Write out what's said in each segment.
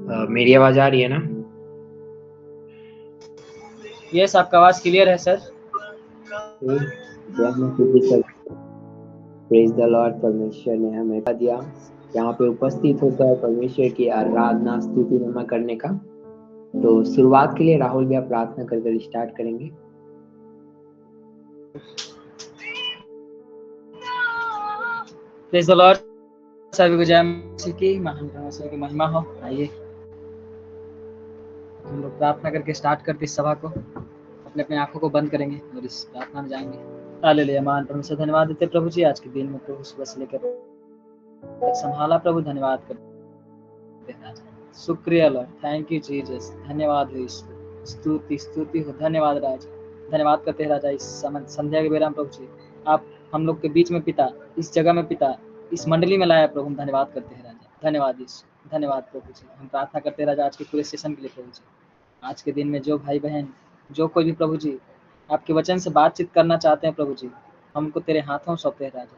मेरी आवाज आ रही है ना? यस, आपका आवाज क्लियर है सर। Praise the Lord. परमेश्वर ने हमें दिया यहाँ पे उपस्थित होकर परमेश्वर की आराधना स्तुति महिमा करने का। तो शुरुआत के लिए राहुल भैया प्रार्थना कर स्टार्ट करेंगे। Praise the Lord. सभी को जय मसीह की, महान परमेश्वर की महिमा हो। आइए हम लोग प्रार्थना करके स्टार्ट करते इस सभा को। अपने अपने आंखों को बंद करेंगे और इस प्रार्थना में जाएंगे। हालेलुया। महान परमेश्वर, धन्यवाद देते प्रभु जी आज के दिन में, प्रभु सुबह से लेकर संभाला प्रभु। धन्यवाद करते हैं राजा, शुक्रिया लॉर्ड, थैंक यू जीसस। धन्यवाद हो ईश्वर, स्तुति स्तुति हो। धन्यवाद राजा, धन्यवाद करते हैं राजा। इस समय संध्या के बेरा में प्रभु जी आप हम लोग के बीच में पिता, इस जगह में पिता, इस मंडली में लाया प्रभु। हम धन्यवाद करते हैं राजा, धन्यवाद ईश्वर, धन्यवाद प्रभु जी। हम प्रार्थना करते हैं राजा आज के पूरे सेशन के लिए प्रभु जी। आज के दिन में जो भाई बहन, जो कोई भी प्रभु जी आपके वचन से बातचीत करना चाहते हैं प्रभु जी, हमको तेरे हाथों सौंपते हैं राजा।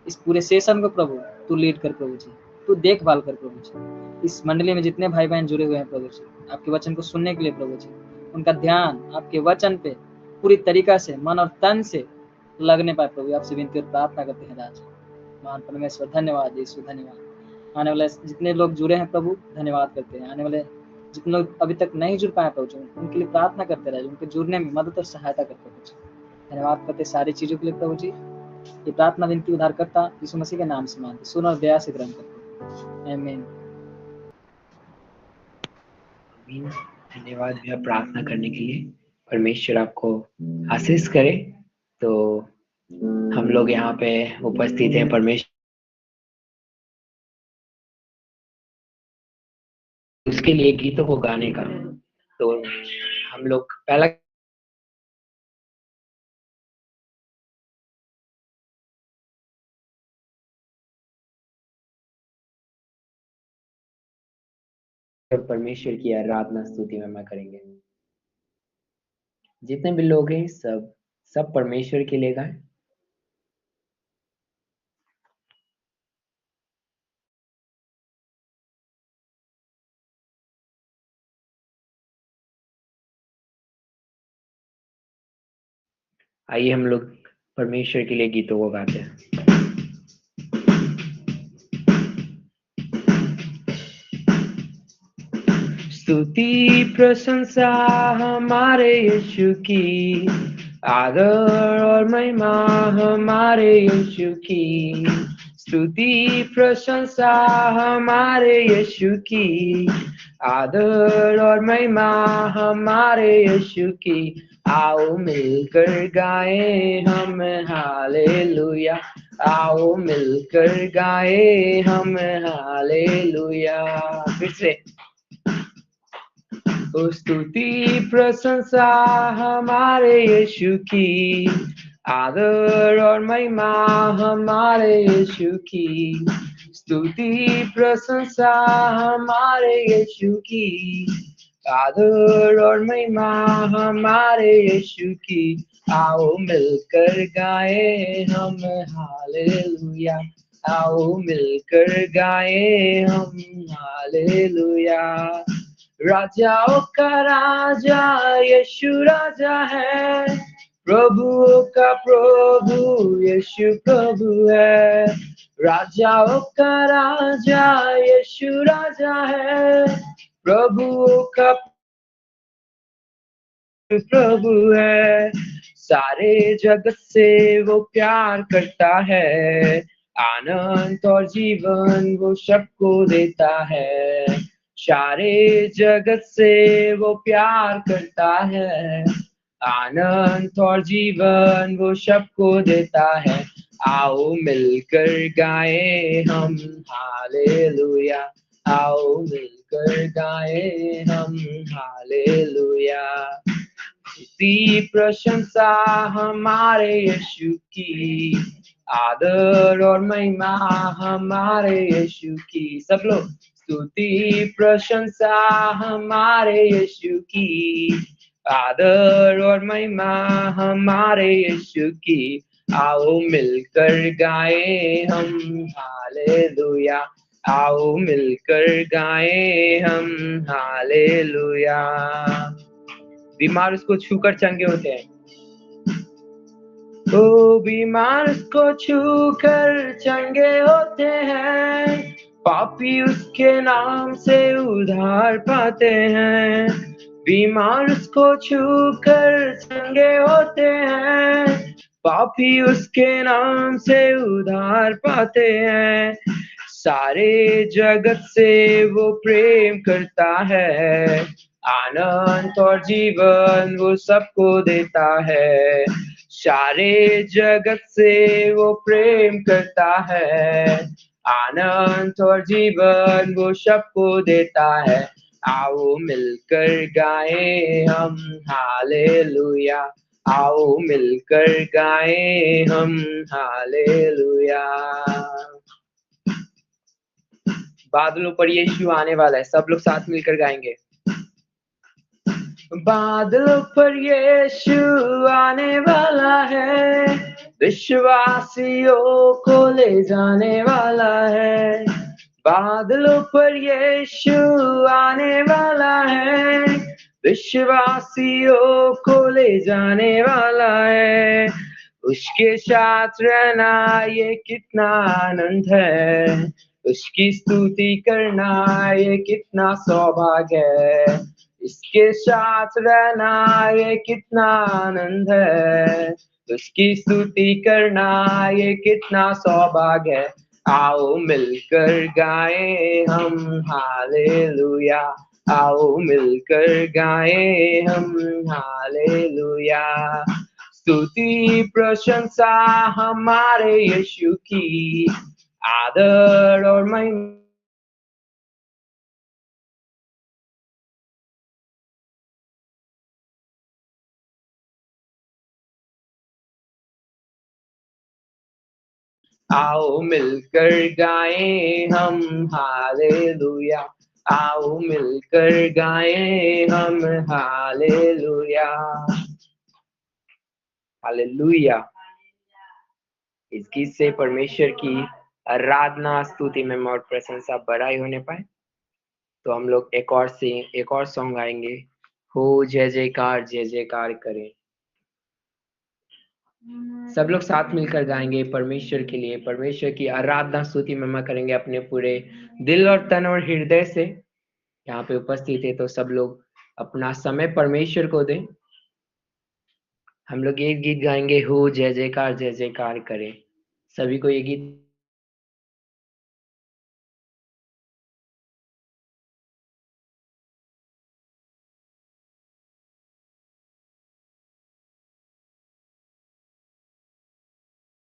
इस पूरे सेशन को प्रभु तू लीड कर प्रभु जी, तू देखभाल कर प्रभु जी। इस मंडली में जितने भाई बहन जुड़े हुए हैं प्रभु जी, आपके वचन को सुनने के लिए प्रभु जी, उनका ध्यान आपके वचन पे पूरी तरीका से मन और तन से लगने पाए प्रभु। आपसे विनती और प्रार्थना करते हैं राजा। महान परमेश्वर धन्यवाद यीशु, धन्यवाद। आने वाले जितने लोग जुड़े हैं प्रभु, धन्यवाद करते हैं। आने वाले जितने लोग अभी तक नहीं जुड़ पाए प्रभु जी, उनके लिए प्रार्थना करते रहे, उनके जुड़ने में मदद और सहायता करते प्रभु जी। धन्यवाद करते सारी चीजों के लिए प्रभु जी। ये प्रार्थना विनती उद्धार करता यीशु मसीह के नाम से मांगते, सुन और दया से ग्रहण करते, आमीन। धन्यवाद भैया प्रार्थना करने के लिए। परमेश्वर आपको आशीष करे। तो हम लोग यहाँ पे उपस्थित हैं परमेश्वर उसके लिए गीतों को गाने का। तो हम लोग पहला परमेश्वर की आराधना स्तुति महिमा करेंगे। जितने भी लोग हैं सब परमेश्वर के लिए गाएं। आइए हम लोग परमेश्वर के लिए गीतों को गाते हैं। स्तुति प्रशंसा हमारे यीशु की, आदर और महिमा हमारे यीशु की। स्तुति प्रशंसा हमारे यीशु की, आदर और महिमा हमारे यीशु की। आओ मिलकर गाए हम हालेलुया, आओ मिलकर गाए हम हालेलुया। फिर से स्तुति प्रशंसा हमारे यीशु की, आदर और महिमा हमारे यीशु की। स्तुति प्रशंसा हमारे यीशु की, आदर और महिमा हमारे यीशु की। आओ मिलकर गाए हम हालेलुया, आओ मिलकर गाए हम हालेलुया। राजाओं का राजा यीशु राजा है, प्रभुओं का प्रभु यीशु प्रभु है। राजाओं का राजा यीशु राजा है, प्रभुओं का प्रभु है। सारे जगत से वो प्यार करता है, आनंद और जीवन वो सबको देता है। सारे जगत से वो प्यार करता है, आनंद और जीवन वो सबको देता है। आओ मिलकर गाए हम हालेलुया, आओ मिलकर गाए हम हालेलुया। स्तुति प्रशंसा हमारे यीशु की, आदर और महिमा हमारे यीशु की। सब लोग स्तुति प्रशंसा हमारे यीशु की, आदर और महिमा हमारे यीशु की। आओ मिलकर गाए हम हालेलुया, आओ मिलकर गाएं हम हालेलुया। बीमार उसको छूकर चंगे होते हैं। ओ बीमार उसको छूकर चंगे होते हैं, पापी उसके नाम से उद्धार पाते हैं। बीमार उसको छूकर चंगे होते हैं, पापी उसके नाम से उद्धार पाते हैं। सारे जगत से वो प्रेम करता है, आनंद और जीवन वो सबको देता है। सारे जगत से वो प्रेम करता है, आनंद और जीवन वो सबको देता है। आओ मिलकर गाएं हम हालेलुया, आओ मिलकर गाएं हम हालेलुया। बादलों पर यीशु आने वाला है, सब लोग साथ मिलकर गाएंगे। बादलों पर यीशु आने वाला है, विश्वासियों को ले जाने वाला है। बादलों पर यीशु आने वाला है, विश्वासियों को ले जाने वाला है। उसके साथ रहना ये कितना आनंद है, उसकी स्तुति करना ये कितना सौभाग्य है। इसके साथ रहना ये कितना आनंद है, उसकी स्तुति करना ये कितना सौभाग्य है। आओ मिलकर गाएं हम हालेलुया, आओ मिलकर गाएं हम हालेलुया। स्तुति प्रशंसा हमारे यीशु की, आदर और महिमा आओ मिलकर गाएं हम हालेलुया, आओ मिलकर गाएं हम हालेलुया। हालेलुया। इस गीत से परमेश्वर की आराधना, स्तुति, महिमा और प्रशंसा बड़ाई होने पाए। तो हम लोग एक और सॉन्ग गाएंगे, हो जय जयकार करें। सब लोग साथ मिलकर गाएंगे परमेश्वर के लिए, परमेश्वर की आराधना, स्तुति, महिमा करेंगे अपने पूरे दिल और तन और हृदय से। यहाँ पे उपस्थित है तो सब लोग अपना समय परमेश्वर को दें। हम लोग एक गीत गाएंगे, हो जय जयकार करें। सभी को ये गीत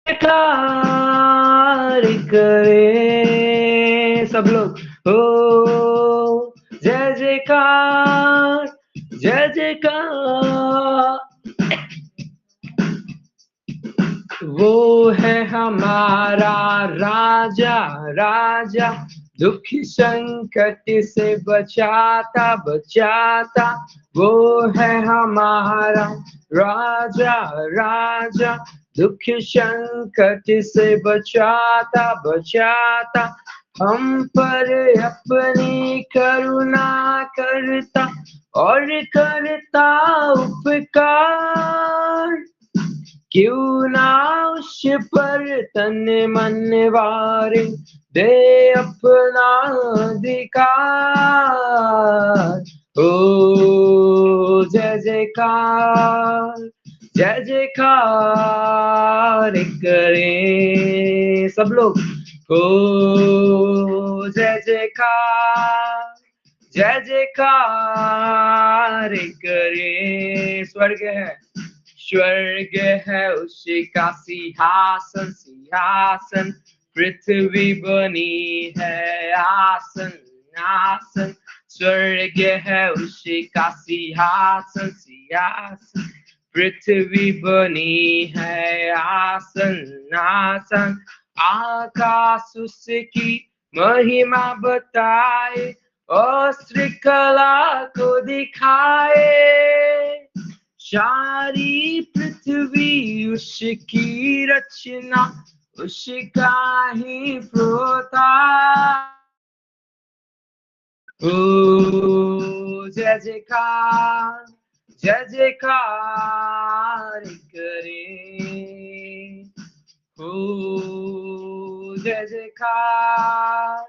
जयकार करें सब लोग। हो जय जयकार, वो है हमारा राजा, दुख संकट से बचाता। वो है हमारा राजा, दुख संकट से बचाता। हम पर अपनी करुणा करता और करता उपकार। क्यों ना उस पर तन मन वारे दे अपना अधिकार। ओ जय जयकार करें सब लोग। ओ जय जयकार करें। स्वर्ग है उसका सिंहासन, पृथ्वी बनी है आसन। स्वर्ग है उसका सिंहासन, पृथ्वी बनी है आसन। आकाश उसकी महिमा बताए और श्रृंखला को दिखाए। सारी पृथ्वी उसकी रचना, उसका ही प्रोता। ओ जय जयकार, जय जयकार करें। ओ जय जयकार,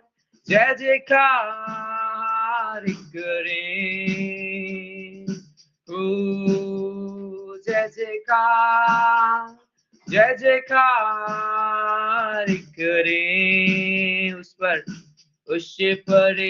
जय जयकार करें। ओ जय जयकार, जय जयकार करें उस पर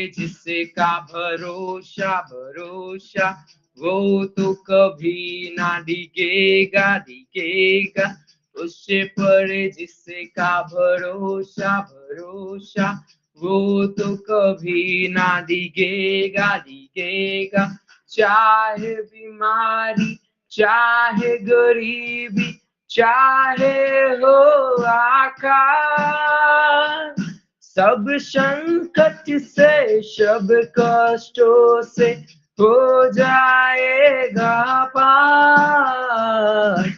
जिसका भरोसा भरोसा, वो तो कभी ना डिगेगा डिगेगा। उस पर जिसका भरोसा भरोसा, वो तो कभी ना डिगेगा डिगेगा। चाहे बीमारी, चाहे गरीबी, चाहे हो आकाश, सब संकट से, सब कष्टों से हो जाएगा पार।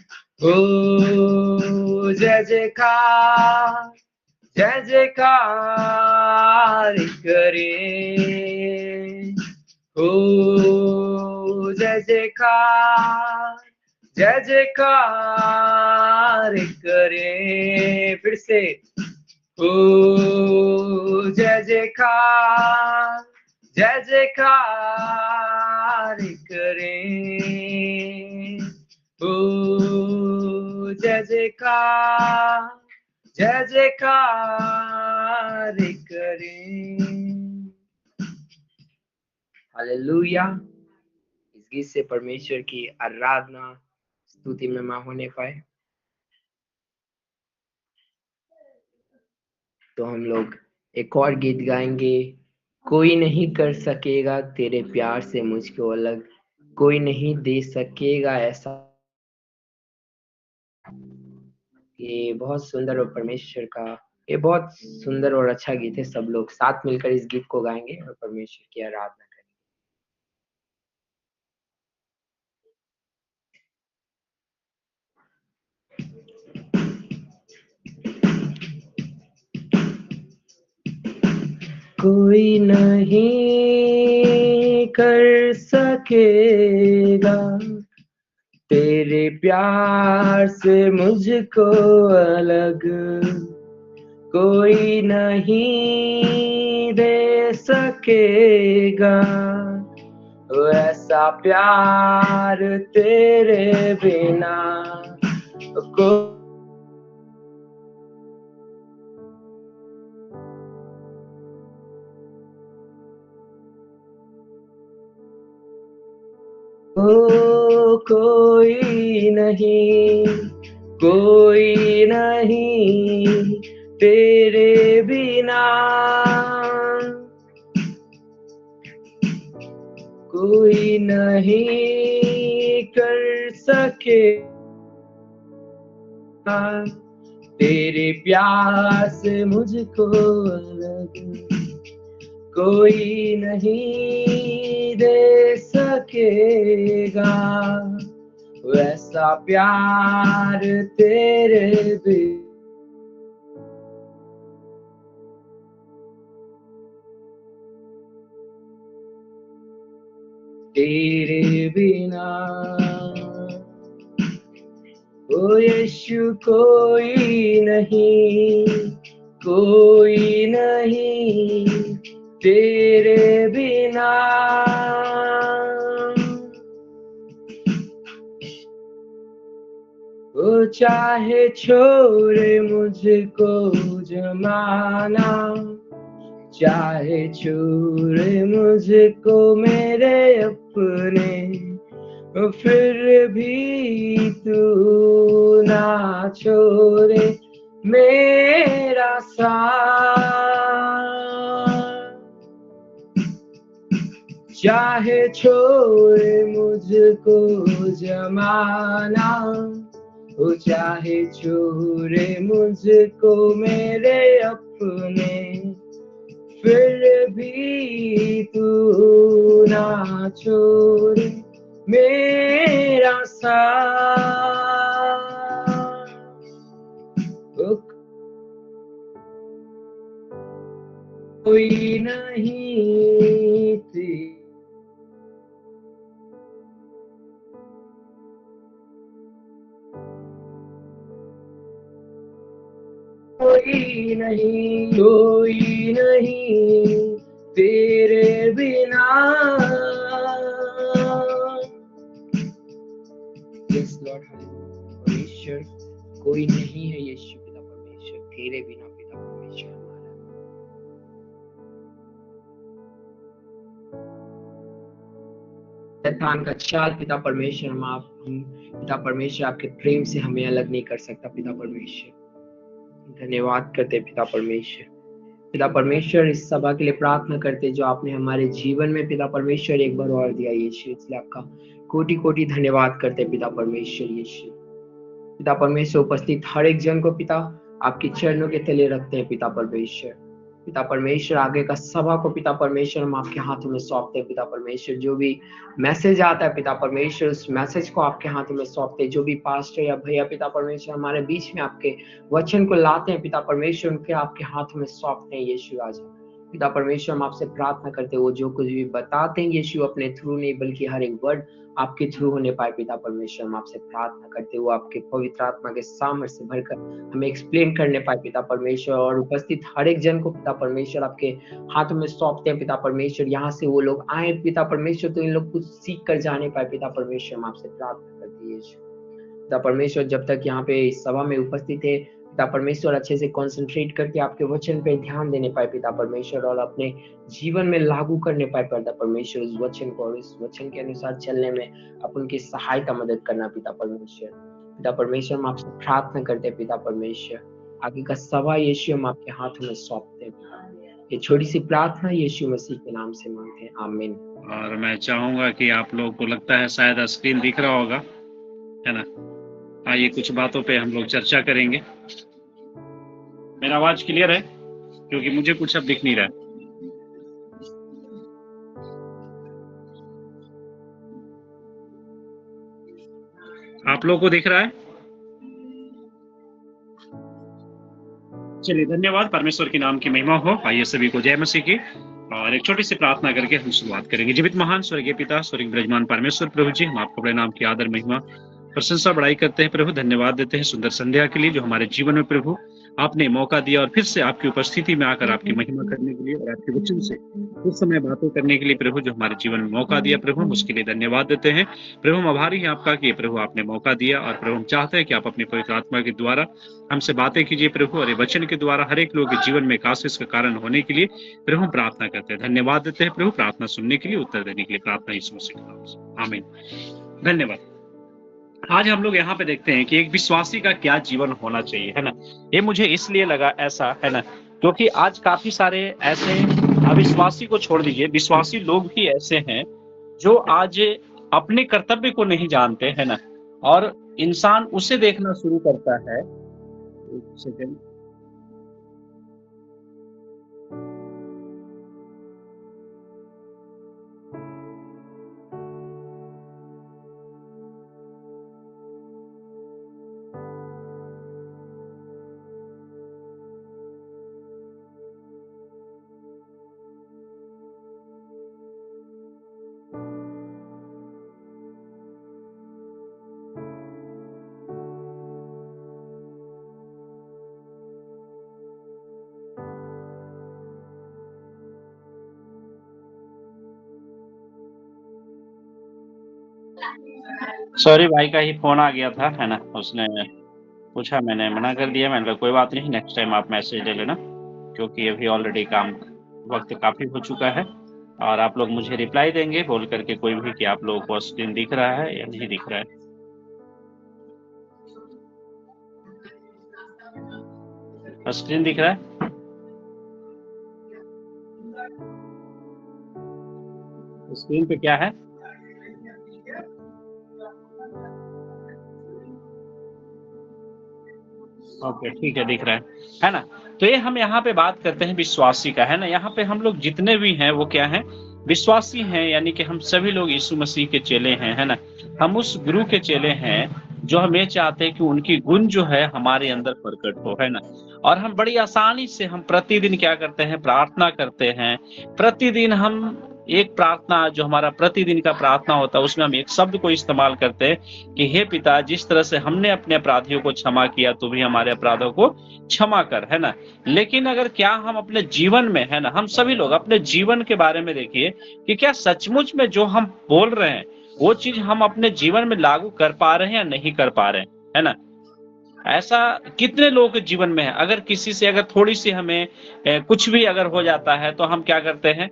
ओ जय जयकार, जय जयकार करें। ओ जय जयकार, जय जयकार करें। फिर से ओ जय जयकार, जय जयकार करें। ओ जय जयकार, जय जयकार करें। हालेलुया। इस गीत से परमेश्वर की आराधना स्तुति में मां होने पाए। तो हम लोग एक और गीत गाएंगे। कोई नहीं कर सकेगा तेरे प्यार से मुझको अलग, कोई नहीं दे सकेगा ऐसा। ये बहुत सुंदर और परमेश्वर का ये बहुत सुंदर और अच्छा गीत है। सब लोग साथ मिलकर इस गीत को गाएंगे और परमेश्वर की आराधना करेंगे। कोई नहीं कर सकेगा तेरे प्यार से मुझको अलग, कोई नहीं दे सकेगा ऐसा प्यार तेरे बिना। कोई नहीं, कोई नहीं तेरे बिना, कोई नहीं कर सके तेरे प्यार से मुझको अलग, कोई नहीं दे सकेगा वैसा प्यार तेरे बिना। तेरे बिना ओ यीशु कोई नहीं, कोई नहीं तेरे बिना, ओ चाहे छोड़े मुझको जमाना, चाहे छोड़े मुझको मेरे अपने, फिर भी तू ना छोड़े मेरा साथ। चाहे छोड़े मुझको जमाना, ओ चाहे छोड़े मुझको मेरे अपने, फिर भी तू ना छोड़े मेरा साथ। कोई नहीं कोई नहीं तेरे बिना। यस लॉर्ड परमेश्वर, कोई नहीं है यीशु पिता परमेश्वर तेरे बिना पिता परमेश्वर हमारा। शैतान का चाल पिता परमेश्वर हम पिता परमेश्वर आपके प्रेम से हमें अलग नहीं कर सकता पिता परमेश्वर। धन्यवाद करते पिता परमेश्वर। पिता परमेश्वर इस सभा के लिए प्रार्थना करते जो आपने हमारे जीवन में पिता परमेश्वर एक बार और दिया यीशु, इसलिए आपका कोटि कोटि धन्यवाद करते पिता परमेश्वर यीशु। पिता परमेश्वर उपस्थित हर एक जन को पिता आपके चरणों के तले रखते हैं पिता परमेश्वर। पिता परमेश्वर आगे का सभा को पिता परमेश्वर हम आपके हाथों में सौंपते हैं पिता परमेश्वर। जो भी मैसेज आता है पिता परमेश्वर उस मैसेज को आपके हाथों में सौंपते हैं। जो भी पास्टर या भैया पिता परमेश्वर हमारे बीच में आपके वचन को लाते हैं पिता परमेश्वर उनके आपके हाथों में सौंपते हैं यीशु राजा। पिता परमेश्वर हम आपसे प्रार्थना करते हैं वो जो कुछ भी बताते हैं यीशु अपने थ्रू नहीं बल्कि हर एक वर्ड आपके थ्रू होने पाए पिता परमेश्वर। हम आपसे प्रार्थना करते वो आपके पवित्र आत्मा के सामर्थ्य से भरकर हमें एक्सप्लेन करने पाए पिता परमेश्वर। और उपस्थित हर एक जन को पिता परमेश्वर आपके हाथों में सौंपते हैं पिता परमेश्वर। यहाँ से वो लोग आए पिता परमेश्वर तो इन लोग कुछ सीख कर जाने पाए पिता परमेश्वर। हम आपसे प्रार्थना करते हैं यीशु पिता परमेश्वर। जब तक यहाँ पे इस सभा में उपस्थित है पिता परमेश्वर अच्छे से कंसंट्रेट करके आपके वचन पे ध्यान देने पाए पिता परमेश्वर और अपने जीवन में लागू करने पाए पिता परमेश्वर उस वचन को और इस वचन के अनुसार चलने में आप उनकी सहायता मदद करना पिता परमेश्वर। पिता परमेश्वर हम आपसे प्रार्थना करते हैं पिता परमेश्वर। आगे का सभा यीशु हम आपके हाथों में सौंपते हैं। ये छोटी सी प्रार्थना यीशु मसीह के नाम से मांगते हैं, आमीन। और मैं चाहूंगा कि आप लोगों को लगता है शायद स्क्रीन दिख रहा होगा, है ना? आइए कुछ बातों पे हम लोग चर्चा करेंगे। मेरा आवाज क्लियर है? क्योंकि मुझे कुछ अब दिख नहीं रहा है। आप लोगों को दिख रहा है? चलिए, धन्यवाद। परमेश्वर के नाम की महिमा हो। आइए सभी को जय मसीह की और एक छोटी सी प्रार्थना करके हम शुरुआत करेंगे। जीवित महान स्वर्गीय पिता, स्वर्गीय विराजमान परमेश्वर प्रभु जी, हम आपको अपने नाम की आदर महिमा प्रशंसा बढ़ाई करते हैं प्रभु। धन्यवाद देते हैं सुंदर संध्या के लिए जो हमारे जीवन में प्रभु आपने मौका दिया और फिर से आपकी उपस्थिति में आकर आपकी महिमा करने के लिए और आपके वचन से उस समय बातें करने के लिए प्रभु जो हमारे जीवन में मौका दिया प्रभु, हम उसके लिए धन्यवाद देते हैं प्रभु। हम आभारी हैं आपका कि प्रभु आपने मौका दिया और प्रभु हम चाहते हैं कि आप अपनी पवित्र आत्मा के द्वारा हमसे बातें कीजिए प्रभु और ये वचन के द्वारा हर एक लोगों के जीवन में एक आशीष का कारण होने के लिए प्रभु हम प्रार्थना करते हैं। धन्यवाद देते हैं प्रभु प्रार्थना सुनने के लिए, उत्तर देने के लिए। प्रार्थना यीशु मसीह के नाम से, आमीन। धन्यवाद। आज हम लोग यहाँ पे देखते हैं कि एक विश्वासी का क्या जीवन होना चाहिए, है ना। ये मुझे इसलिए लगा ऐसा, है ना, क्योंकि आज काफी सारे ऐसे अविश्वासी को छोड़ दीजिए, विश्वासी लोग भी ऐसे हैं जो आज अपने कर्तव्य को नहीं जानते, है ना, और इंसान उसे देखना शुरू करता है। एक सेकंड, सॉरी भाई का ही फोन आ गया था, है ना, उसने पूछा, मैंने मना कर दिया। मैंने कहा कोई बात नहीं, नेक्स्ट टाइम आप मैसेज ले लेना, क्योंकि अभी ऑलरेडी काम वक्त काफी हो चुका है और आप लोग मुझे रिप्लाई देंगे बोल करके कोई भी कि आप लोगों को स्क्रीन दिख रहा है या नहीं दिख रहा है। स्क्रीन दिख रहा है? स्क्रीन पे क्या है? ओके, ठीक है, दिख रहा है ना। तो ये हम यहाँ पे बात करते हैं विश्वासी का, है ना। यहाँ पे हम लोग जितने भी हैं वो क्या हैं? विश्वासी हैं, यानी कि हम सभी लोग यीशु मसीह के चेले हैं, है ना। हम उस गुरु के चेले हैं जो हम ये चाहते हैं कि उनकी गुण जो है हमारे अंदर प्रकट हो, है ना। और हम बड़ी आसानी से हम प्रतिदिन क्या करते हैं, प्रार्थना करते हैं। प्रतिदिन हम एक प्रार्थना, जो हमारा प्रतिदिन का प्रार्थना होता है, उसमें हम एक शब्द को इस्तेमाल करते हैं कि हे पिता, जिस तरह से हमने अपने अपराधियों को क्षमा किया, तू भी हमारे अपराधों को क्षमा कर, है ना। लेकिन अगर क्या हम अपने जीवन में, है ना, हम सभी लोग अपने जीवन के बारे में देखिए कि क्या सचमुच में जो हम बोल रहे हैं वो चीज हम अपने जीवन में लागू कर पा रहे हैं या नहीं कर पा रहे हैं, है ना। ऐसा कितने लोगों के जीवन में है। अगर किसी से अगर थोड़ी सी हमें कुछ भी अगर हो जाता है तो हम क्या करते हैं,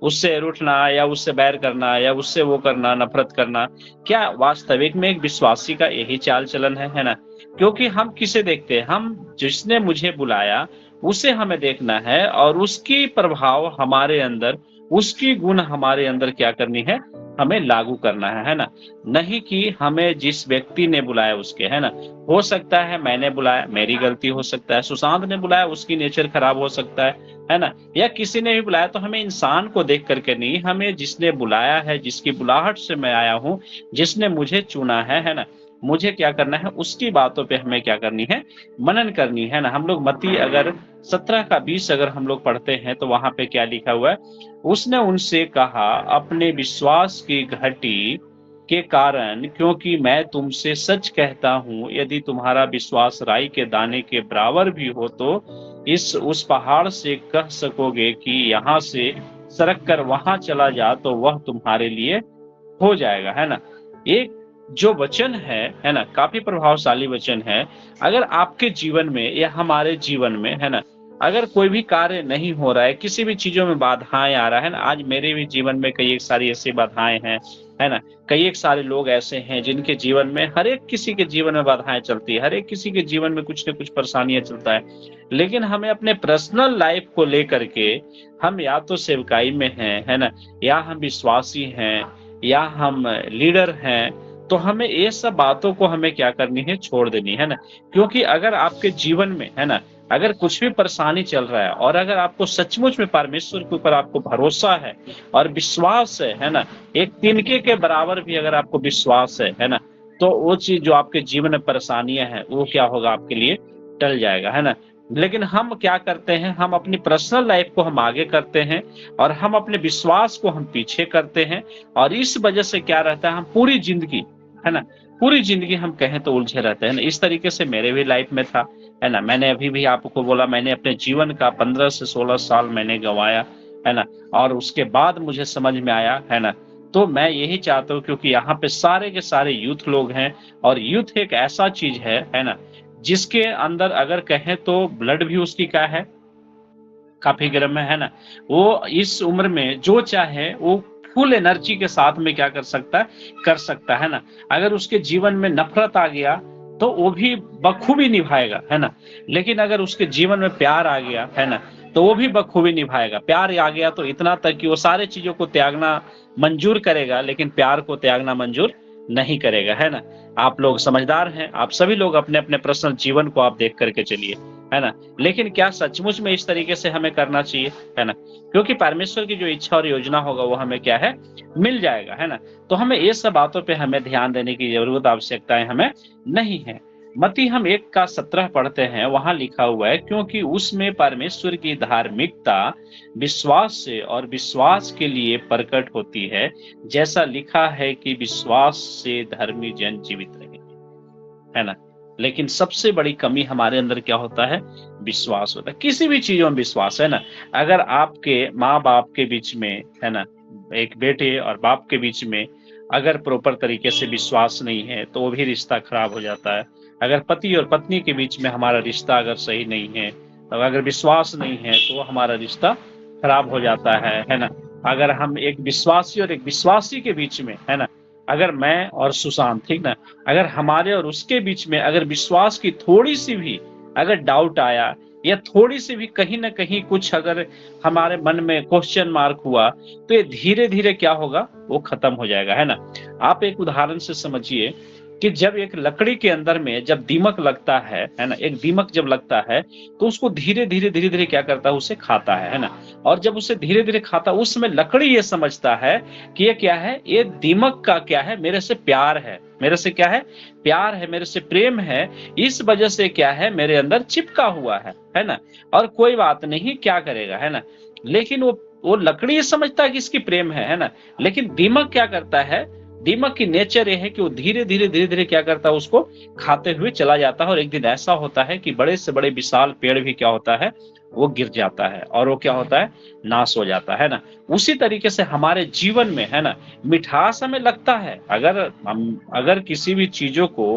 उससे रूठना या उससे बैर करना या उससे वो करना, नफरत करना। क्या वास्तविक में एक विश्वासी का यही चाल चलन है ना। क्योंकि हम किसे देखते हैं, हम जिसने मुझे बुलाया उसे हमें देखना है और उसकी प्रभाव हमारे अंदर, उसकी गुण हमारे अंदर क्या करनी है, हमें लागू करना है ना। नहीं कि हमें जिस व्यक्ति ने बुलाया उसके, है ना। हो सकता है मैंने बुलाया, मेरी गलती हो सकता है, सुशांत ने बुलाया, उसकी नेचर खराब हो सकता है ना। या किसी ने भी बुलाया, तो हमें इंसान को देख करके नहीं, हमें जिसने बुलाया है, जिसकी बुलाहट से मैं आया हूँ, जिसने मुझे चुना है ना, मुझे क्या करना है, उसकी बातों पे हमें क्या करनी है, मनन करनी है ना। हम लोग मत्ती अगर 17 का 20 अगर हम लोग पढ़ते हैं तो वहां पे क्या लिखा हुआ है, उसने उनसे कहा, अपने विश्वास की घटी के कारण, क्योंकि मैं तुमसे सच कहता हूं, यदि तुम्हारा विश्वास राई के दाने के बराबर भी हो तो उस पहाड़ से कह सकोगे कि यहाँ से सरक कर वहां चला जा, तो वह तुम्हारे लिए हो जाएगा, है ना। एक जो वचन है ना, काफी प्रभावशाली वचन है। अगर आपके जीवन में या हमारे जीवन में, है ना, अगर कोई भी कार्य नहीं हो रहा है, किसी भी चीजों में बाधाएं आ रहा है ना। आज मेरे भी जीवन में कई एक सारी ऐसी बाधाएं हैं, है ना। कई एक सारे लोग ऐसे हैं जिनके जीवन में, हर एक किसी के जीवन में बाधाएं चलती है, हर एक किसी के जीवन में कुछ न कुछ परेशानियां चलता है। लेकिन हमें अपने पर्सनल लाइफ को लेकर के, हम या तो सेवकाई में हैं, है ना, या हम विश्वासी हैं, या हम लीडर हैं, तो हमें ये सब बातों को हमें क्या करनी है, छोड़ देनी है ना। क्योंकि अगर आपके जीवन में, है ना, अगर कुछ भी परेशानी चल रहा है और अगर आपको सचमुच में परमेश्वर के ऊपर आपको भरोसा है और विश्वास है ना, एक तिनके के बराबर भी अगर आपको विश्वास है ना, तो वो चीज जो आपके जीवन में परेशानियां हैं वो क्या होगा, आपके लिए टल जाएगा, है ना। लेकिन हम क्या करते हैं, हम अपनी पर्सनल लाइफ को हम आगे करते हैं और हम अपने विश्वास को हम पीछे करते हैं। और इस वजह से क्या रहता है, हम पूरी जिंदगी, है ना, पूरी जिंदगी हम कहें तो उलझे रहते हैं ना। इस तरीके से मेरे भी लाइफ में था, है ना। मैंने अभी भी आपको बोला, मैंने अपने जीवन का 15 से 16 साल मैंने गंवाया, है ना। और उसके बाद मुझे समझ में आया, है ना। तो मैं यही चाहता हूँ, क्योंकि यहाँ पे सारे के सारे यूथ लोग हैं और यूथ एक ऐसा चीज है ना, जिसके अंदर अगर कहें तो ब्लड भी उसकी क्या है, काफी गर्म है ना। वो इस उम्र में जो चाहे वो फुल एनर्जी के साथ में क्या कर सकता है ना। अगर उसके जीवन में नफरत आ गया तो वो भी बखूबी निभाएगा, है ना। लेकिन अगर उसके जीवन में प्यार आ गया, है ना, तो वो भी बखूबी निभाएगा। प्यार आ गया तो इतना तक कि वो सारे चीजों को त्यागना मंजूर करेगा, लेकिन प्यार को त्यागना मंजूर नहीं करेगा, है ना। आप लोग समझदार हैं, आप सभी लोग अपने अपने पर्सनल जीवन को आप देख करके चलिए, है ना। लेकिन क्या सचमुच में इस तरीके से हमें करना चाहिए, है ना। क्योंकि परमेश्वर की जो इच्छा और योजना होगा वो हमें क्या है, मिल जाएगा, है ना। तो हमें ये सब बातों पे हमें ध्यान देने की जरूरत, आवश्यकताएं हमें नहीं है। मत्ती हम 1:17 पढ़ते हैं, वहां लिखा हुआ है, क्योंकि उसमें परमेश्वर की धार्मिकता विश्वास से और विश्वास के लिए प्रकट होती है, जैसा लिखा है कि विश्वास से धर्मी जन जीवित रहेंगे, है ना। लेकिन सबसे बड़ी कमी हमारे अंदर क्या होता है, विश्वास होता है। किसी भी चीजों में विश्वास, है ना। अगर आपके माँ बाप के बीच में, है ना, एक बेटे और बाप के बीच में अगर प्रॉपर तरीके से विश्वास नहीं है तो वो भी रिश्ता खराब हो जाता है। अगर पति और पत्नी के बीच में हमारा रिश्ता अगर सही नहीं है, तो अगर विश्वास नहीं है तो हमारा रिश्ता खराब हो जाता है ना। अगर हम एक विश्वासी और एक विश्वासी के बीच में, है ना, अगर मैं और सुशांत, ठीक ना, अगर हमारे और उसके बीच में अगर विश्वास की थोड़ी सी भी अगर डाउट आया या थोड़ी सी भी कहीं ना कहीं कुछ अगर हमारे मन में क्वेश्चन मार्क हुआ, तो ये धीरे धीरे क्या होगा, वो खत्म हो जाएगा, है ना। आप एक उदाहरण से समझिए कि जब एक लकड़ी के अंदर में जब दीमक लगता है ना, एक दीमक जब लगता है तो उसको धीरे-धीरे क्या करता है, उसे खाता है ना? और जब उसे धीरे-धीरे खाता है उस समय लकड़ी ये समझता है कि ये क्या है, ये दीमक का क्या है, मेरे से प्यार है, मेरे से क्या है, प्यार है, मेरे से प्रेम है, इस वजह से क्या है, मेरे अंदर चिपका हुआ है ना? और कोई बात नहीं, क्या करेगा, है ना? लेकिन वो लकड़ी ये समझता है कि इसकी प्रेम है ना? लेकिन दीमक क्या करता है, दीमक की नेचर ये है कि वो धीरे-धीरे क्या करता है, उसको खाते हुए चला जाता है और एक दिन ऐसा होता है कि बड़े से बड़े विशाल पेड़ भी क्या होता है, वो गिर जाता है और वो क्या होता है, नाश हो जाता है ना? उसी तरीके से हमारे जीवन में, है ना, मिठास हमें लगता है, अगर किसी भी चीज़ों को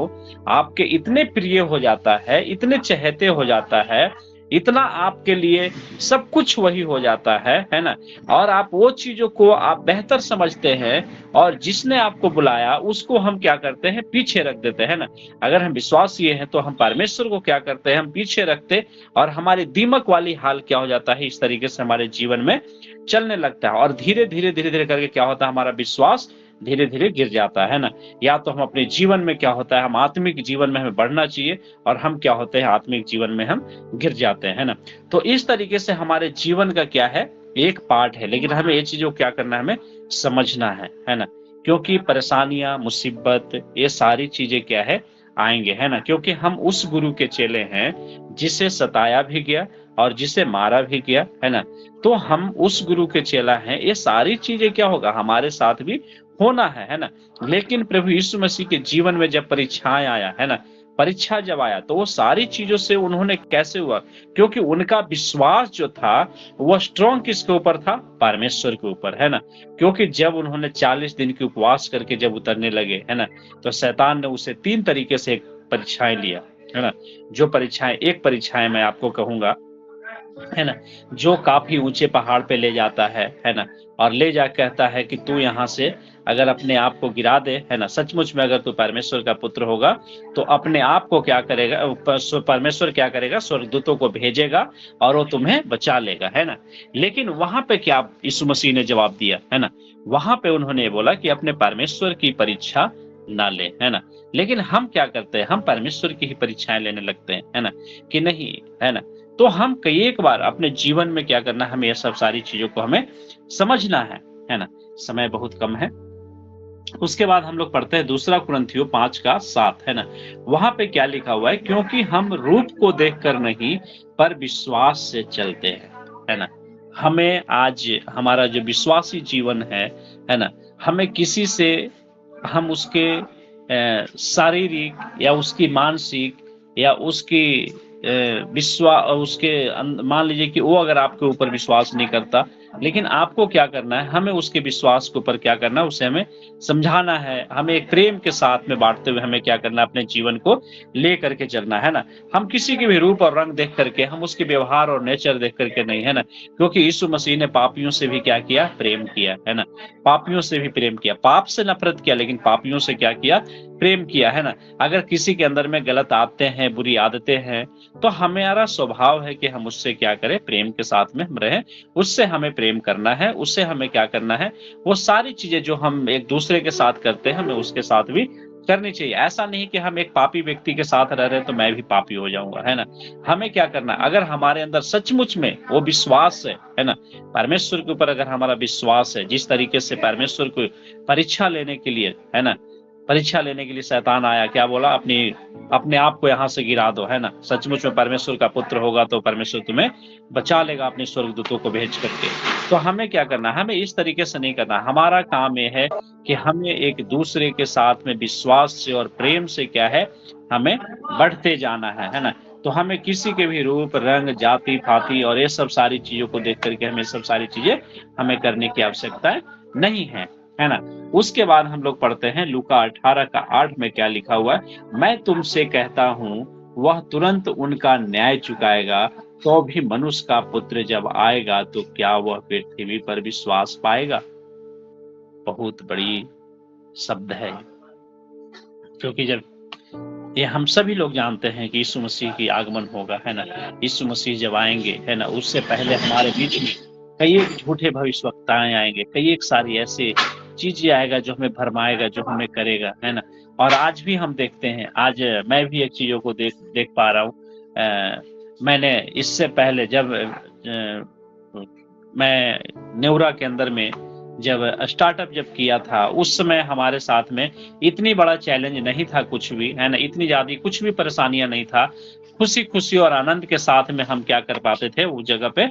आपके इतने प्रिय हो जाता है, इतने चहेते हो जाता है, इतना आपके लिए सब कुछ वही हो जाता है ना? और आप वो चीज़ों को आप बेहतर समझते हैं और जिसने आपको बुलाया उसको हम क्या करते हैं, पीछे रख देते हैं ना? अगर हम विश्वासी हैं तो हम परमेश्वर को क्या करते हैं, हम पीछे रखते और हमारी दीमक वाली हाल क्या हो जाता है, इस तरीके से हमारे जीवन में चलने लगता है और धीरे-धीरे करके क्या होता है, हमारा विश्वास धीरे-धीरे गिर जाता है ना? या तो हम अपने जीवन में क्या होता है, हम आत्मिक जीवन में हमें बढ़ना चाहिए और हम क्या होते हैं, आत्मिक जीवन में हम गिर जाते हैं ना? तो इस तरीके से हमारे जीवन का क्या है, एक पार्ट है, लेकिन हमें ये चीज़ों को क्या करना है, हमें समझना है ना? क्योंकि परेशानियाँ, मुसीबत ये सारी चीज़ें क्या है, आएँगे, है ना? क्योंकि हम उस गुरु के चेले हैं, जिसे सताया भी गया और जिसे मारा भी गया, है ना? तो हम उस गुरु के चेला हैं, ये सारी चीज़ें क्या होगा, हमारे साथ भी होना है ना? लेकिन प्रभु यीशु मसीह के जीवन में जब परीक्षाएँ आया, है ना? परीक्षा जब आया तो वो सारी चीज़ों से उन्होंने कैसे हुआ? क्योंकि उनका विश्वास जो था, वो स्ट्रॉन्ग किसके ऊपर था? परमेश्वर के ऊपर, है ना? क्योंकि जब उन्होंने 40 दिन की उपवास करके जब उतरने लगे, है ना? तो शैतान ने उसे 3 तरीके से परीक्षाएँ लिया, है ना? जो परीक्षाएँ, एक परीक्षाएँ मैं आपको कहूँगा, है ना? जो काफ़ी ऊँचे पहाड़ पे ले जाता है ना? और ले जा कहता है कि तू यहाँ से अगर अपने आप को गिरा दे, है ना? सचमुच में अगर तू परमेश्वर का पुत्र होगा, तो अपने आप को क्या करेगा, परमेश्वर क्या करेगा, स्वर्गदूतों को भेजेगा और वो तुम्हें बचा लेगा, है ना? लेकिन वहाँ पे क्या यीशु मसीह ने जवाब दिया, है ना? वहाँ पे उन्होंने बोला कि अपने परमेश्वर की परीक्षा ना ले, है ना? लेकिन हम क्या करते हैं, हम परमेश्वर की ही परीक्षाएँ लेने लगते हैं, है ना? कि नहीं, है ना? तो हम कई एक बार अपने जीवन में क्या करना है, हमें ये सब सारी चीज़ों को हमें समझना है ना? समय बहुत कम है। उसके बाद हम लोग पढ़ते हैं दूसरा कुरिन्थियों 5:7, है ना? वहाँ पे क्या लिखा हुआ है, क्योंकि हम रूप को देखकर नहीं पर विश्वास से चलते हैं, है ना? हमें आज हमारा जो विश्वासी जीवन है ना? हमें किसी से हम उसके शारीरिक या उसकी मानसिक या उसकी मान लीजिए कि वो अगर आपके ऊपर विश्वास नहीं करता, लेकिन आपको क्या करना है, हमें उसके विश्वास के ऊपर क्या करना है, उसे हमें समझाना है, हमें एक प्रेम के साथ में बांटते हुए हमें क्या करना है, अपने जीवन को ले करके चलना है ना? हम किसी के भी रूप और रंग देख करके, हम उसके व्यवहार और नेचर देख करके नहीं, है ना? क्योंकि यीशु मसीह ने पापियों से भी क्या किया, प्रेम किया, है ना? पापियों से भी प्रेम किया, पाप से नफरत किया, लेकिन पापियों से क्या किया, प्रेम किया, है ना? अगर किसी के अंदर में गलत आदतें हैं, बुरी आदतें हैं, तो हमारा स्वभाव है कि हम उससे क्या करें, प्रेम के साथ में हम रहें, उससे हमें प्रेम करना है, उससे हमें क्या करना है, वो सारी चीजें जो हम एक दूसरे के साथ करते हैं, हमें उसके साथ भी करनी चाहिए। ऐसा नहीं कि हम एक पापी व्यक्ति के साथ रह रहे हैं तो मैं भी पापी हो जाऊंगा, है ना? हमें क्या करना है, अगर हमारे अंदर सचमुच में वो विश्वास है ना? परमेश्वर के ऊपर अगर हमारा विश्वास है, जिस तरीके से परमेश्वर को परीक्षा लेने के लिए, है ना, परीक्षा लेने के लिए शैतान आया, क्या बोला, अपने आप को यहाँ से गिरा दो, है ना? सचमुच में परमेश्वर का पुत्र होगा तो परमेश्वर तुम्हें बचा लेगा अपने स्वर्गदूतों को भेज करके। तो हमें क्या करना है, हमें इस तरीके से नहीं करना। हमारा काम ये है कि हमें एक दूसरे के साथ में विश्वास से और प्रेम से क्या है, हमें बढ़ते जाना है ना? तो हमें किसी के भी रूप, रंग, जाति, पाति और ये सब सारी चीजों को देख करके हमें सब सारी चीजें हमें करने की आवश्यकता नहीं है ना? उसके बाद हम लोग पढ़ते हैं लूका 18:8 में क्या लिखा हुआ है, मैं तुमसे कहता हूँ वह तुरंत उनका न्याय चुकाएगा, तो भी मनुष्य का पुत्र जब आएगा तो क्या वह पृथ्वी पर विश्वास पाएगा? बहुत बड़ी शब्द है, क्योंकि जब ये हम सभी लोग जानते हैं कि यीशु मसीह की आगमन होगा, है ना? यीशु मसीह जब आएंगे, है ना, उससे पहले हमारे बीच में कई एक झूठे भविष्यवक्ताएं आएंगे, कई एक सारी ऐसे चीजें आएगा जो हमें भरमाएगा, जो हमें करेगा, है ना? और आज भी हम देखते हैं, आज मैं भी एक चीजों को देख पा रहा हूँ। मैंने इससे पहले जब मैं नेवरा के अंदर में जब स्टार्टअप जब किया था, उस समय हमारे साथ में इतनी बड़ा चैलेंज नहीं था कुछ भी, है ना, इतनी ज्यादा कुछ भी परेशानियां नहीं था। खुशी खुशी और आनंद के साथ में हम क्या कर पाते थे, उस जगह पे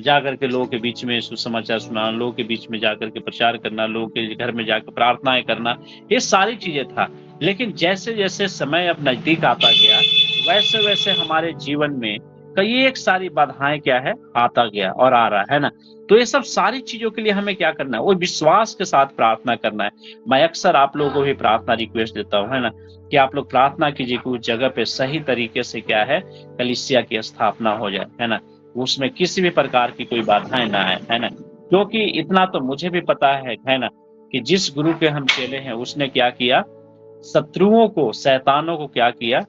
जाकर के लोगों के बीच में सुसमाचार सुनाना, लोगों के बीच में जाकर के प्रचार करना, लोगों के घर में जाकर प्रार्थनाएं करना, ये सारी चीजें था। लेकिन जैसे जैसे समय अब नजदीक आता गया, वैसे वैसे हमारे जीवन में कई एक सारी बाधाएं क्या है, आता गया और आ रहा है ना। तो ये सब सारी चीजों के लिए हमें क्या करना है, वो विश्वास के साथ प्रार्थना करना है। मैं अक्सर आप लोगों को भी प्रार्थना रिक्वेस्ट देता हूँ, है ना, कि आप लोग प्रार्थना कीजिए कि उस जगह पे सही तरीके से क्या है, कलीसिया की स्थापना हो जाए, है ना, उसमें किसी भी प्रकार की कोई बाधाएं ना आए, है ना। क्योंकि इतना तो मुझे भी पता है ना, कि जिस गुरु के हम चेले हैं उसने क्या किया, शत्रुओं को, शैतानों को क्या किया,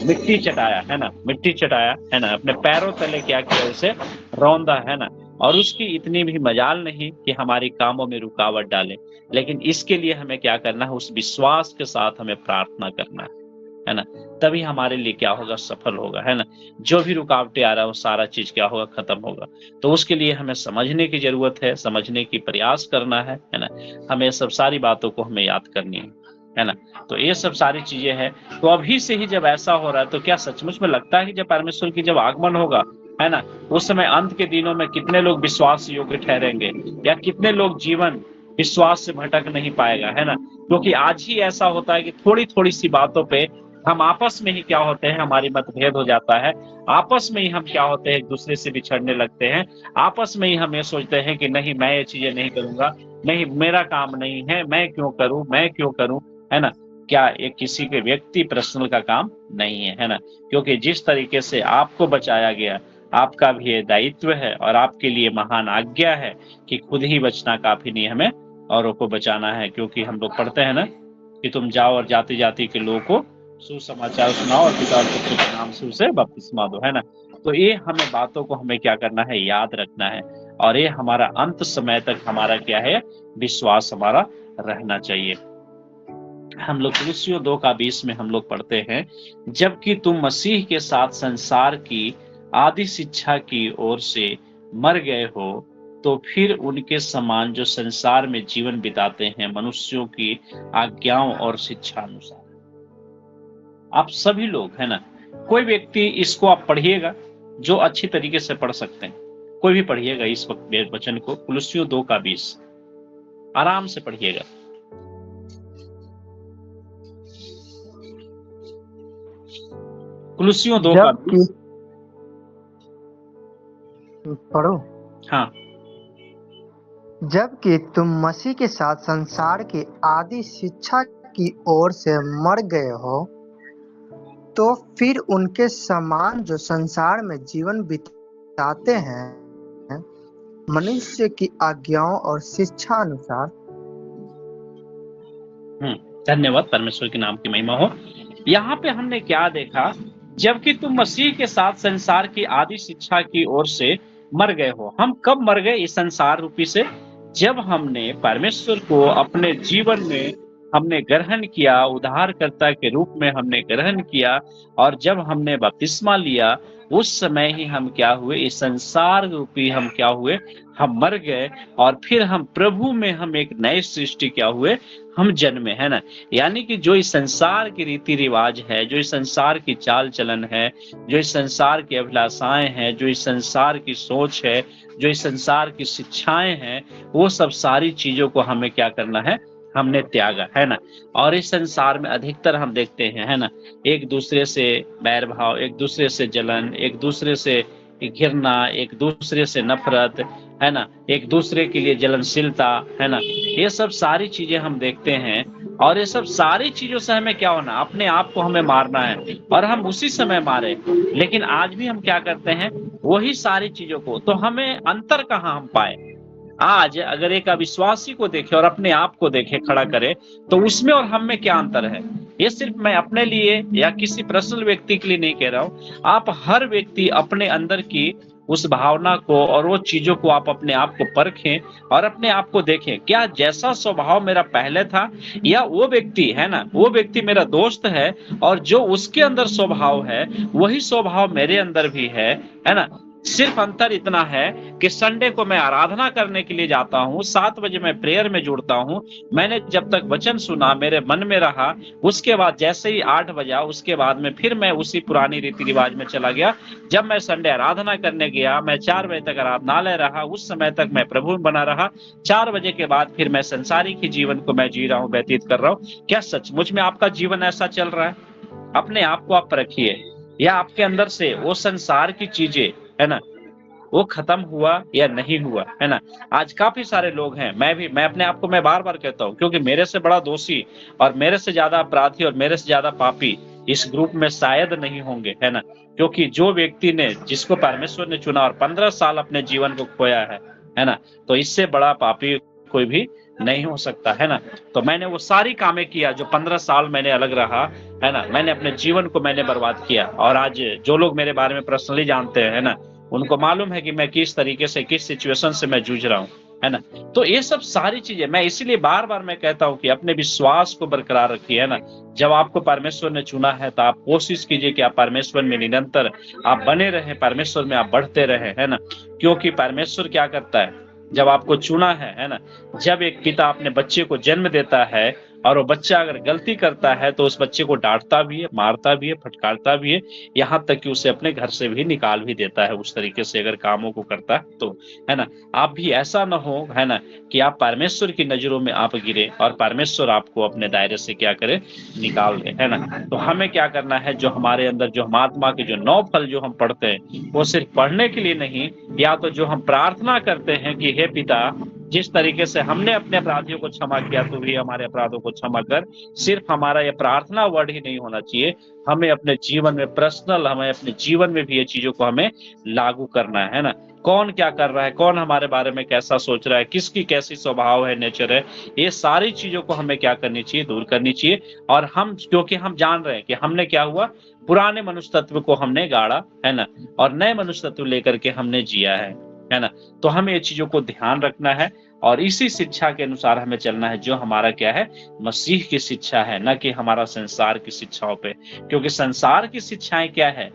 मिट्टी चटाया, है ना, मिट्टी चटाया, है ना, अपने पैरों तले क्या किया, उसे रौंदा, है ना। और उसकी इतनी भी मजाल नहीं कि हमारी कामों में रुकावट डाले, लेकिन इसके लिए हमें क्या करना है, उस विश्वास के साथ हमें प्रार्थना करना है ना, तभी हमारे लिए क्या होगा, सफल होगा, है ना। जो भी रुकावटें आ रहा है वो सारा चीज क्या होगा, खत्म होगा। तो उसके लिए हमें समझने की जरूरत है, समझने की प्रयास करना है ना, हमें सब सारी बातों को हमें याद करनी है ना। तो ये सब सारी चीजें हैं। तो अभी से ही जब ऐसा हो रहा है, तो क्या सचमुच में लगता है कि जब परमेश्वर की जब आगमन होगा, है ना, उस समय अंत के दिनों में कितने लोग विश्वास योग्य ठहरेंगे, या कितने लोग जीवन विश्वास से भटक नहीं पाएगा, है ना। क्योंकि आज ही ऐसा होता है कि थोड़ी थोड़ी सी बातों पे हम आपस में ही क्या होते हैं, हमारी मतभेद हो जाता है, आपस में ही हम क्या होते हैं, एक दूसरे से बिछड़ने लगते हैं, आपस में ही हम ये सोचते हैं कि नहीं मैं ये चीजें नहीं करूंगा, नहीं मेरा काम नहीं है, मैं क्यों करूं, है ना। क्या ये किसी के व्यक्ति पर्सनल का काम नहीं है ना। क्योंकि जिस तरीके से आपको बचाया गया, आपका भी ये दायित्व है और आपके लिए महान आज्ञा है कि खुद ही बचना काफी नहीं, हमें औरों को बचाना है। क्योंकि हम लोग पढ़ते हैं ना कि तुम जाओ और जाति जाति के लोगों को सुसमाचार सुनाओ और पिता और पुत्र के नाम से उसे बपतिस्मा दो, है ना। तो ये हमें बातों को हमें क्या करना है, याद रखना है। और ये हमारा अंत समय तक हमारा क्या है, विश्वास हमारा रहना चाहिए। हम लोग कुलुस्सियों 2:20 में हम लोग पढ़ते हैं, जबकि तुम मसीह के साथ संसार की आदि शिक्षा की ओर से मर गए हो, तो फिर उनके समान जो संसार में जीवन बिताते हैं, मनुष्यों की आज्ञाओं और शिक्षा अनुसार। आप सभी लोग, है ना, कोई व्यक्ति इसको आप पढ़िएगा जो अच्छी तरीके से पढ़ सकते हैं, कोई भी पढ़िएगा इस वक्त वचन को, कुलुस्सियों 2:20 आराम से पढ़िएगा। कुलुस्सियों 2:20 पढ़ो। हाँ। जबकि तुम मसीह के साथ संसार की आदि शिक्षा की ओर से मर गए हो, तो फिर उनके समान जो संसार में जीवन बिताते हैं, मनुष्य की आज्ञाओं और शिक्षा अनुसार। धन्यवाद, परमेश्वर के नाम की महिमा हो। यहाँ पे हमने क्या देखा, जबकि तुम मसीह के साथ संसार की आदि शिक्षा की ओर से मर गए हो। हम कब मर गए इस संसार रूपी से? जब हमने परमेश्वर को अपने जीवन में हमने ग्रहण किया, उद्धारकर्ता के रूप में हमने ग्रहण किया, और जब हमने बपतिस्मा लिया, उस समय ही हम क्या हुए, इस संसार रूपी हम क्या हुए, हम मर गए। और फिर हम प्रभु में हम एक नए सृष्टि क्या हुए, हम जन्मे, है ना। यानी कि जो इस संसार की रीति रिवाज है, जो इस संसार की चाल चलन है, जो इस संसार की अभिलाषाएं हैं, जो इस संसार की सोच है, जो इस संसार की शिक्षाएं हैं, वो सब सारी चीजों को हमें क्या करना है, हमने त्यागा, है ना। और इस संसार में अधिकतर हम देखते हैं, है ना, एक दूसरे से बैर भाव, एक दूसरे से जलन, एक दूसरे से घृणा, एक दूसरे से नफरत, है ना, एक दूसरे के लिए जलनशीलता, है ना। ये सब सारी चीजें हम देखते हैं। और ये सब सारी चीजों से हमें क्या होना, अपने आप को हमें मारना है, और हम उसी समय मारे। लेकिन आज भी हम क्या करते हैं, वही सारी चीजों को। तो हमें अंतर कहाँ हम पाए? आज अगर एक अविश्वासी को देखे और अपने आप को देखे, खड़ा करे, तो उसमें और हम में क्या अंतर है? ये सिर्फ मैं अपने लिए या किसी पर्सनल व्यक्ति के लिए नहीं कह रहा हूं, आप हर व्यक्ति अपने अंदर की उस भावना को और वो चीजों को आप अपने आप को परखें और अपने आप को देखें, क्या जैसा स्वभाव मेरा पहले था या वो व्यक्ति है ना, वो व्यक्ति मेरा दोस्त है और जो उसके अंदर स्वभाव है वही स्वभाव मेरे अंदर भी है ना। सिर्फ अंतर इतना है कि संडे को मैं आराधना करने के लिए जाता हूँ, 7 बजे मैं प्रेयर में जुड़ता हूँ। मैंने जब तक वचन सुना, मेरे मन में रहा, उसके बाद जैसे ही 8 बजा, उसके बाद में फिर मैं उसी पुरानी रीति रिवाज में चला गया। जब मैं संडे आराधना करने गया, मैं 4 बजे तक आराधनालय रहा, उस समय तक मैं प्रभु में बना रहा। 4 बजे के बाद फिर मैं संसारिक जीवन को मैं जी रहा हूँ, व्यतीत कर रहा हूँ। क्या सचमुच में आपका जीवन ऐसा चल रहा है? अपने आप को आप परखिए, या आपके अंदर से वो संसार की चीजें है ना, वो खत्म हुआ या नहीं हुआ, है ना। आज काफी सारे लोग हैं, मैं अपने आप को मैं बार बार कहता हूँ, क्योंकि मेरे से बड़ा दोषी और मेरे से ज्यादा अपराधी और मेरे से ज्यादा पापी इस ग्रुप में शायद नहीं होंगे, है ना। क्योंकि जो व्यक्ति ने, जिसको परमेश्वर ने चुना और 15 साल अपने जीवन को खोया है ना, तो इससे बड़ा पापी कोई भी नहीं हो सकता, है ना। तो मैंने वो सारी कामें किया जो 15 साल मैंने अलग रहा, है ना। मैंने अपने जीवन को मैंने बर्बाद किया, और आज जो लोग मेरे बारे में पर्सनली जानते हैं, है ना, उनको मालूम है कि मैं किस तरीके से, किस सिचुएशन से मैं जूझ रहा हूँ, है ना। तो ये सब सारी चीजें मैं इसीलिए बार बार मैं कहता हूँ कि अपने विश्वास को बरकरार रखिए, है ना। जब आपको परमेश्वर ने चुना है तो आप कोशिश कीजिए कि आप परमेश्वर में निरंतर आप बने रहे, परमेश्वर में आप बढ़ते रहे, है ना। क्योंकि परमेश्वर क्या करता है, जब आपको चुना है ना, जब एक पिता अपने बच्चे को जन्म देता है और वो बच्चा अगर गलती करता है तो उस बच्चे को डांटता भी है, मारता भी है, फटकारता भी है, यहाँ तक कि उसे अपने घर से भी निकाल भी देता है उस तरीके से अगर कामों को करता है तो, है ना। आप भी ऐसा न हो, है ना, कि आप परमेश्वर की नजरों में आप गिरे और परमेश्वर आपको अपने दायरे से क्या करे, निकाल दे, है ना। तो हमें क्या करना है, जो हमारे अंदर जो हम आत्मा के जो 9 फल जो हम पढ़ते हैं, वो सिर्फ पढ़ने के लिए नहीं, या तो जो हम प्रार्थना करते हैं कि हे पिता, जिस तरीके से हमने अपने अपराधियों को क्षमा किया, तो भी हमारे अपराधों को क्षमा कर। सिर्फ हमारा ये प्रार्थना वर्ड ही नहीं होना चाहिए, हमें अपने जीवन में पर्सनल, हमें अपने जीवन में भी ये चीजों को हमें लागू करना है ना। कौन क्या कर रहा है, कौन हमारे बारे में कैसा सोच रहा है, किसकी कैसी स्वभाव है, नेचर है, ये सारी चीजों को हमें क्या करनी चाहिए, दूर करनी चाहिए। और हम, क्योंकि हम जान रहे हैं कि हमने क्या हुआ, पुराने मनुष्य तत्व को हमने गाड़ा, है ना, और नए मनुष्य तत्व लेकर के हमने जिया है ना। तो हमें ये चीजों को ध्यान रखना है और इसी शिक्षा के अनुसार हमें चलना है, जो हमारा क्या है, मसीह की शिक्षा है, न कि हमारा संसार की शिक्षाओं पे। क्योंकि संसार की शिक्षाएं क्या है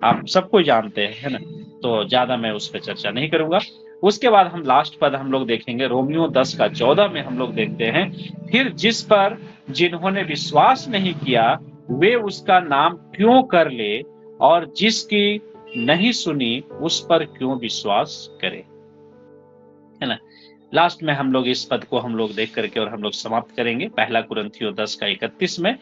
आप सबको जानते हैं, है ना। तो ज्यादा मैं उस पर चर्चा नहीं करूंगा। उसके बाद हम लास्ट पद हम लोग देखेंगे, रोमियो 10:14 में हम लोग देखते हैं, फिर जिस पर जिन्होंने विश्वास नहीं किया वे उसका नाम क्यों कर ले, और जिसकी नहीं सुनी उस पर क्यों विश्वास करे, है ना। लास्ट में हम लोग इस पद को हम लोग देख करके और हम लोग समाप्त करेंगे। 1 कुरिन्थियों 10:31 में,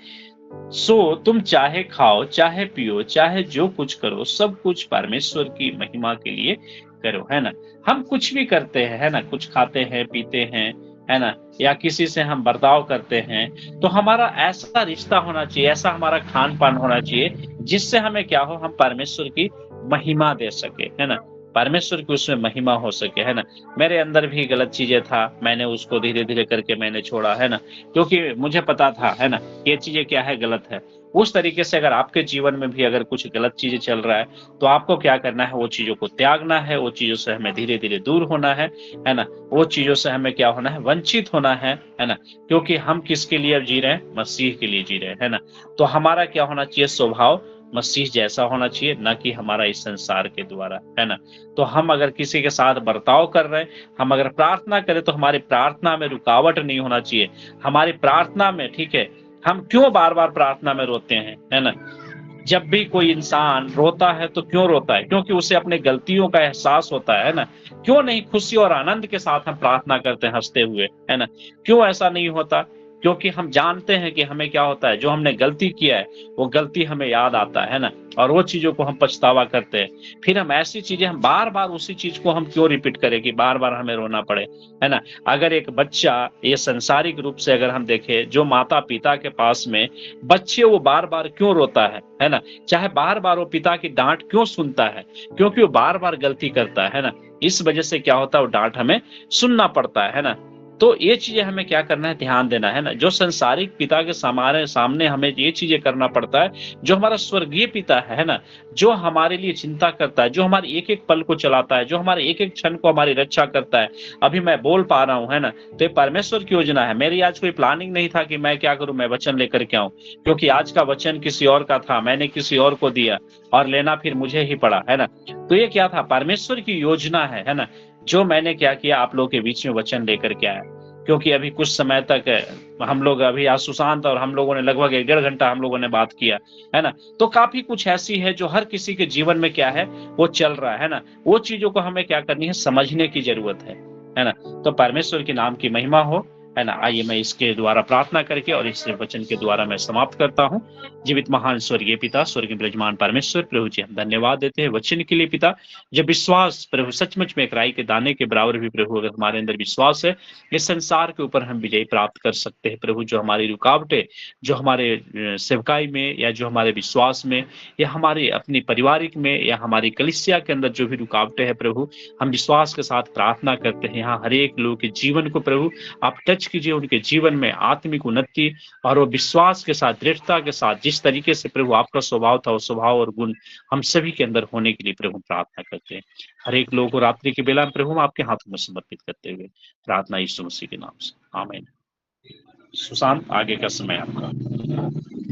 सो तुम चाहे खाओ, चाहे पियो, चाहे जो कुछ करो, सब कुछ परमेश्वर की महिमा के लिए करो, है ना। हम कुछ भी करते हैं, है ना, कुछ खाते हैं, पीते हैं, है ना, या किसी से हम बर्ताव करते हैं, तो हमारा ऐसा रिश्ता होना चाहिए, ऐसा हमारा खान पान होना चाहिए जिससे हमें क्या हो, हम परमेश्वर की महिमा दे सके, है ना, परमेश्वर की उसमें महिमा हो सके, है ना। मेरे अंदर भी गलत चीजें था, मैंने उसको धीरे धीरे करके मैंने छोड़ा, है ना, क्योंकि मुझे पता था, है ना, ये चीजें क्या है, गलत है। उस तरीके से अगर आपके जीवन में भी अगर कुछ गलत चीजें चल रहा है, तो आपको क्या करना है, वो चीजों को त्यागना है, वो चीजों से हमें धीरे धीरे दूर होना है ना। वो चीजों से हमें क्या होना है, वंचित होना है ना। क्योंकि हम किसके लिए अब जी रहे हैं, मसीह के लिए जी रहे हैं, है ना। तो हमारा क्या होना चाहिए, स्वभाव मसीह जैसा होना चाहिए, न कि हमारा इस संसार के द्वारा, है ना। तो हम अगर किसी के साथ बर्ताव कर रहे हैं, हम अगर प्रार्थना करें, तो हमारी प्रार्थना में रुकावट नहीं होना चाहिए। हमारी प्रार्थना में, ठीक है, हम क्यों बार बार प्रार्थना में रोते हैं, है ना। जब भी कोई इंसान रोता है तो क्यों रोता है, क्योंकि उसे अपने गलतियों का एहसास होता है ना। क्यों नहीं खुशी और आनंद के साथ हम प्रार्थना करते हैं, हंसते हुए, है ना। क्यों ऐसा नहीं होता, क्योंकि हम जानते हैं कि हमें क्या होता है, जो हमने गलती किया है वो गलती हमें याद आता है ना, और वो चीजों को हम पछतावा करते हैं। फिर हम ऐसी चीजें, हम बार बार उसी चीज को हम क्यों रिपीट करें कि बार बार हमें रोना पड़े, है ना। अगर एक बच्चा, ये संसारिक रूप से अगर हम देखें, जो माता पिता के पास में बच्चे, वो बार बार क्यों रोता है ना, चाहे बार बार वो पिता की डांट क्यों सुनता है, क्योंकि वो बार बार गलती करता है ना। इस वजह से क्या होता है, वो डांट हमें सुनना पड़ता है ना। तो ये चीजें हमें क्या करना है, ध्यान देना है ना। जो संसारिक पिता के सामने हमें ये चीजें करना पड़ता है, जो हमारा स्वर्गीय पिता है ना, जो हमारे लिए चिंता करता है, जो हमारे एक एक पल को चलाता है, जो हमारे एक एक क्षण को हमारी रक्षा करता है। अभी मैं बोल पा रहा हूं, है ना, तो ये परमेश्वर की योजना है। मेरी आज कोई प्लानिंग नहीं था कि मैं क्या करूं, मैं वचन लेकर के आऊं, क्योंकि आज का वचन किसी और का था, मैंने किसी और को दिया और लेना फिर मुझे ही पड़ा, है ना। तो ये क्या था, परमेश्वर की योजना है ना, जो मैंने क्या किया, आप लोगों के बीच में वचन लेकर के आया। क्योंकि अभी कुछ समय तक हम लोग अभी आज सुशांत और हम लोगों ने लगभग 1.5 घंटा हम लोगों ने बात किया, है ना। तो काफी कुछ ऐसी है जो हर किसी के जीवन में क्या है वो चल रहा है ना। वो चीजों को हमें क्या करनी है, समझने की जरूरत है ना। तो परमेश्वर के नाम की महिमा हो, है ना। आइए मैं इसके द्वारा प्रार्थना करके और इस वचन के द्वारा मैं समाप्त करता हूँ। जीवित महान स्वर्गीय पिता, स्वर्गीय विराजमान परमेश्वर, प्रभु जी हम धन्यवाद देते हैं वचन के लिए पिता। जब विश्वास प्रभु सचमुच में एक राई के दाने के बराबर भी प्रभु अगर हमारे अंदर विश्वास है, इस संसार के ऊपर हम विजय प्राप्त कर सकते हैं प्रभु। जो हमारी रुकावटें, जो हमारे सेवकाई में या जो हमारे विश्वास में या हमारे अपनी पारिवारिक में या हमारी कलीसिया के अंदर जो भी रुकावटें हैं प्रभु, हम विश्वास के साथ प्रार्थना करते हैं यहाँ हर एक लोग के जीवन को प्रभु आप टच कीजिए, उनके जीवन में आत्मिक उन्नति और वो विश्वास के साथ, दृढ़ता के साथ जिस तरीके से प्रभु आपका स्वभाव था, वो स्वभाव और गुण हम सभी के अंदर होने के लिए प्रभु प्रार्थना करते हैं। हर एक लोगों को रात्रि की बेला में प्रभु हम आपके हाथों में समर्पित करते हुए प्रार्थना यीशु मसीह के नाम से, आमीन। सुशांत, आगे का समय आपका।